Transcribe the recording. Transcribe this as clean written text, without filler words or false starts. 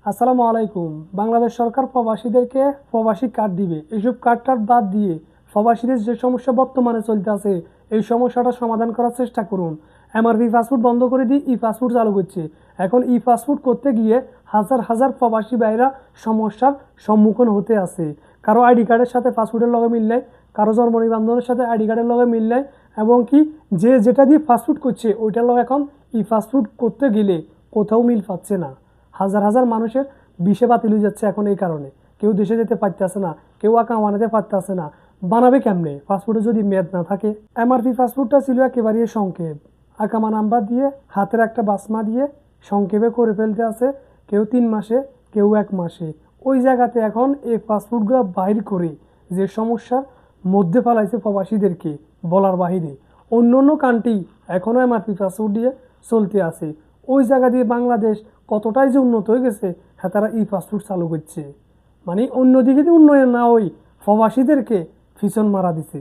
আসসালামু আলাইকুম। বাংলাদেশ সরকার প্রবাসীদেরকে প্রবাসী কার্ড দিবে। এইসব কার্ড বাদ দিয়ে প্রবাসীদের যে সমস্যা বর্তমানে চলতে আছে এই সমস্যাটা সমাধান করার চেষ্টা করুন। এমআরপি পাসপোর্ট বন্ধ করে দিয়ে ই পাসপোর্ট চালু করছে। এখন ই পাসপোর্ট করতে গিয়ে হাজার হাজার প্রবাসী ভাইরা সমস্যার সম্মুখীন হতে আছে। কারো আইডি কার্ডের সাথে পাসপোর্টের লগে মিল নাই, কারো জন্ম নিবন্ধনের সাথে আইডি কার্ডের লগে মিল নাই, এবং কি যে যেটা দিয়ে পাসপোর্ট করছে ওইটার লগে এখন ই পাসপোর্ট করতে গেলে কোথাও মিল পাচ্ছে না। হাজার হাজার মানুষের বিষে বাতিল হয়ে যাচ্ছে এখন এই কারণে। কেউ দেশে যেতে পারতেছে না, কেউ আঁকা বানাতে পারতেছে না। বানাবে কেমনে পাসপোর্টে যদি মেয়াদ না থাকে? এমআরপি পাসপোর্টটা ছিল একেবারেই সংক্ষেপ, আকামা নাম্বার দিয়ে হাতের একটা বাসমা দিয়ে সংক্ষেপে করে ফেলতে আছে। কেউ 3 মাসে, কেউ 1 মাসে। ওই জায়গাতে এখন এই পাসপোর্টগুলো বাইর করে যে সমস্যার মধ্যে ফেলাইছে প্রবাসীদেরকে বলার বাহিরে। অন্য অন্য কান্ট্রি এখনও এমআরপি পাসপোর্ট দিয়ে চলতে আছে। ওই জায়গা দিয়ে বাংলাদেশ কতটাই যে উন্নত হয়ে গেছে, হ্যাঁ তারা ই পাসপোর্ট চালু করছে। মানে অন্যদিকে যে উন্নয়ন না, ওই প্রবাসীদেরকে পিছন মারা দিছে।